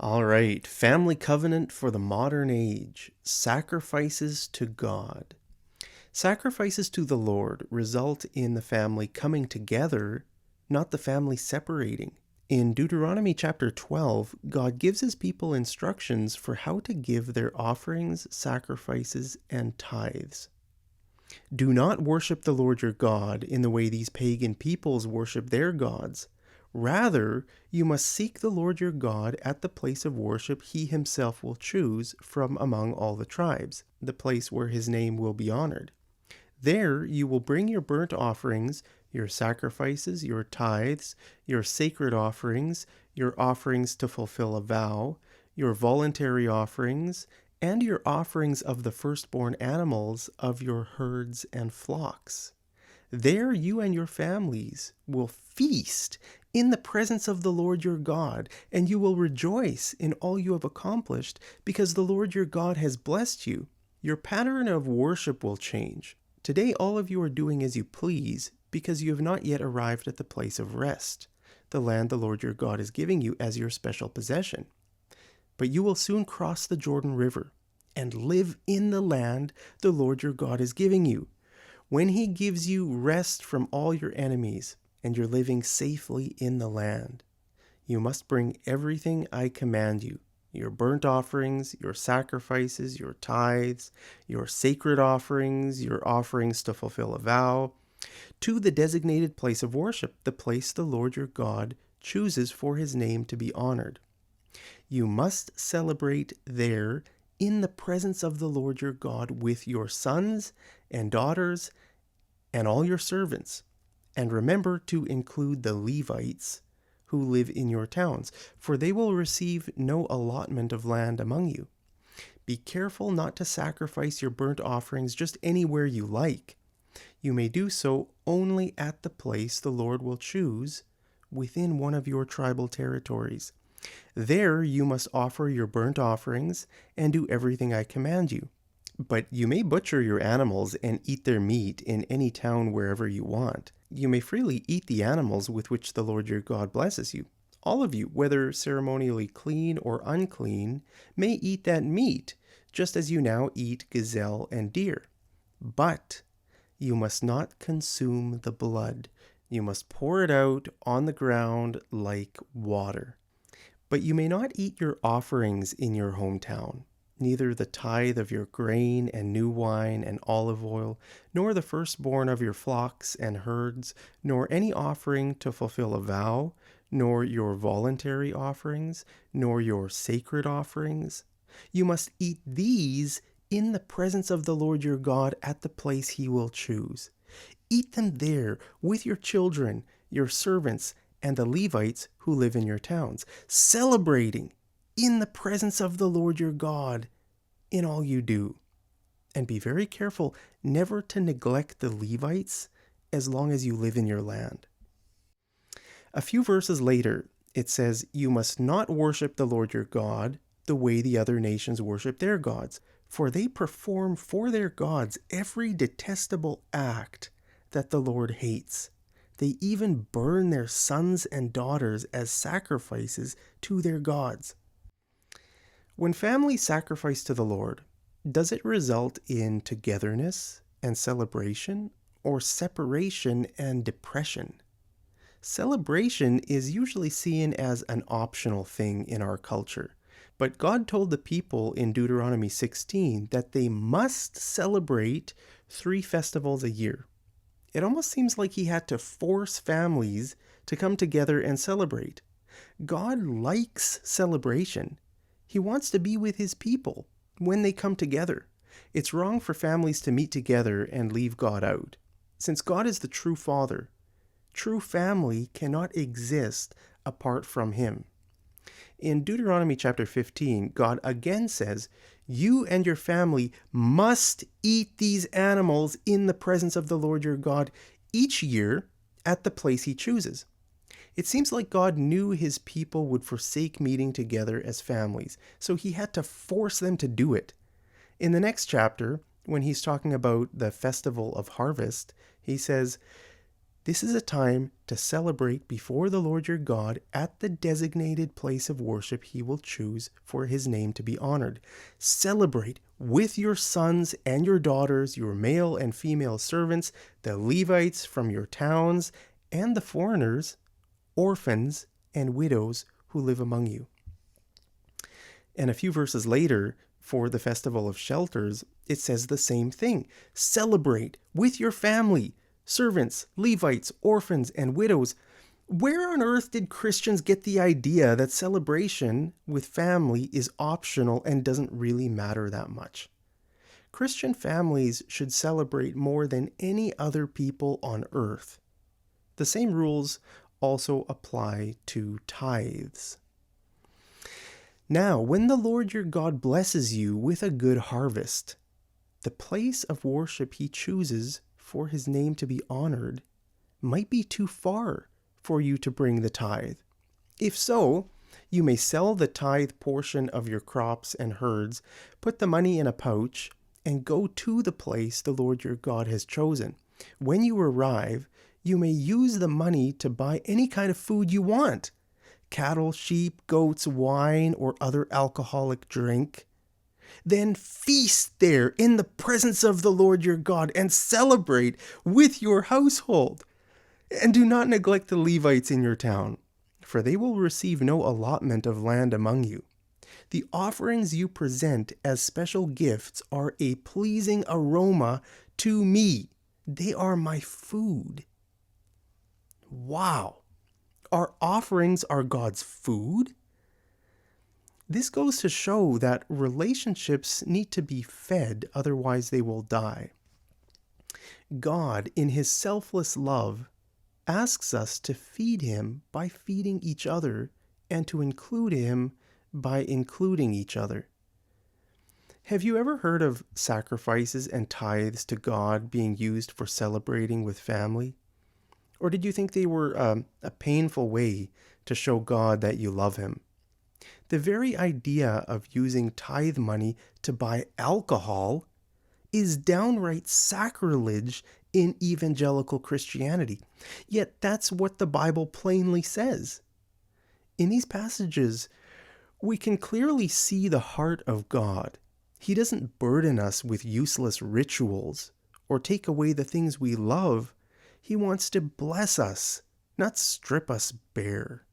All right, family covenant for the modern age. Sacrifices to God. Sacrifices to the Lord result in the family coming together, not the family separating. In Deuteronomy chapter 12, God gives his people instructions for how to give their offerings, sacrifices, and tithes. Do not worship the Lord your God in the way these pagan peoples worship their gods. Rather, you must seek the Lord your God at the place of worship he himself will choose from among all the tribes, the place where his name will be honored. There you will bring your burnt offerings, your sacrifices, your tithes, your sacred offerings, your offerings to fulfill a vow, your voluntary offerings, and your offerings of the firstborn animals of your herds and flocks. There you and your families will feast in the presence of the Lord your God, and you will rejoice in all you have accomplished because the Lord your God has blessed you. Your pattern of worship will change. Today, all of you are doing as you please because you have not yet arrived at the place of rest, the land the Lord your God is giving you as your special possession. But you will soon cross the Jordan River and live in the land the Lord your God is giving you. When he gives you rest from all your enemies and you're living safely in the land, you must bring everything I command you, your burnt offerings, your sacrifices, your tithes, your sacred offerings, your offerings to fulfill a vow, to the designated place of worship, the place the Lord your God chooses for his name to be honored. You must celebrate there in the presence of the Lord your God with your sons and daughters and all your servants. And remember to include the Levites who live in your towns, for they will receive no allotment of land among you. Be careful not to sacrifice your burnt offerings just anywhere you like. You may do so only at the place the Lord will choose within one of your tribal territories. There you must offer your burnt offerings and do everything I command you. But you may butcher your animals and eat their meat in any town wherever you want. You may freely eat the animals with which the Lord your God blesses you. All of you, whether ceremonially clean or unclean, may eat that meat, just as you now eat gazelle and deer. But you must not consume the blood. You must pour it out on the ground like water. But you may not eat your offerings in your hometown, neither the tithe of your grain and new wine and olive oil, nor the firstborn of your flocks and herds, nor any offering to fulfill a vow, nor your voluntary offerings, nor your sacred offerings. You must eat these in the presence of the Lord your God at the place he will choose. Eat them there with your children, your servants, and the Levites who live in your towns, celebrating in the presence of the Lord your God in all you do. And be very careful never to neglect the Levites as long as you live in your land. A few verses later, it says, You must not worship the Lord your God the way the other nations worship their gods, for they perform for their gods every detestable act that the Lord hates. They even burn their sons and daughters as sacrifices to their gods. When families sacrifice to the Lord, does it result in togetherness and celebration, or separation and depression? Celebration is usually seen as an optional thing in our culture, but God told the people in Deuteronomy 16 that they must celebrate 3 festivals a year. It almost seems like he had to force families to come together and celebrate. God likes celebration. He wants to be with his people when they come together. It's wrong for families to meet together and leave God out. Since God is the true Father, true family cannot exist apart from him. In Deuteronomy chapter 15, God again says, You and your family must eat these animals in the presence of the Lord your God each year at the place he chooses. It seems like God knew his people would forsake meeting together as families, so he had to force them to do it. In the next chapter, when he's talking about the festival of harvest, he says, This is a time to celebrate before the Lord your God at the designated place of worship he will choose for his name to be honored. Celebrate with your sons and your daughters, your male and female servants, the Levites from your towns, and the foreigners, orphans, and widows who live among you. And a few verses later, for the Festival of Shelters, it says the same thing. Celebrate with your family, servants, Levites, orphans, and widows. Where on earth did Christians get the idea that celebration with family is optional and doesn't really matter that much? Christian families should celebrate more than any other people on earth. The same rules also apply to tithes. Now, when the Lord your God blesses you with a good harvest, the place of worship he chooses for his name to be honored might be too far for you to bring the tithe. If so, you may sell the tithe portion of your crops and herds, put the money in a pouch, and go to the place the Lord your God has chosen. When you arrive, you may use the money to buy any kind of food you want: cattle, sheep, goats, wine, or other alcoholic drink. Then feast there in the presence of the Lord your God and celebrate with your household. And do not neglect the Levites in your town, for they will receive no allotment of land among you. The offerings you present as special gifts are a pleasing aroma to me. They are my food. Wow. Our offerings are God's food? This goes to show that relationships need to be fed, otherwise they will die. God, in his selfless love, asks us to feed him by feeding each other and to include him by including each other. Have you ever heard of sacrifices and tithes to God being used for celebrating with family? Or did you think they were a painful way to show God that you love him? The very idea of using tithe money to buy alcohol is downright sacrilege in evangelical Christianity. Yet that's what the Bible plainly says. In these passages, we can clearly see the heart of God. He doesn't burden us with useless rituals or take away the things we love. He wants to bless us, not strip us bare.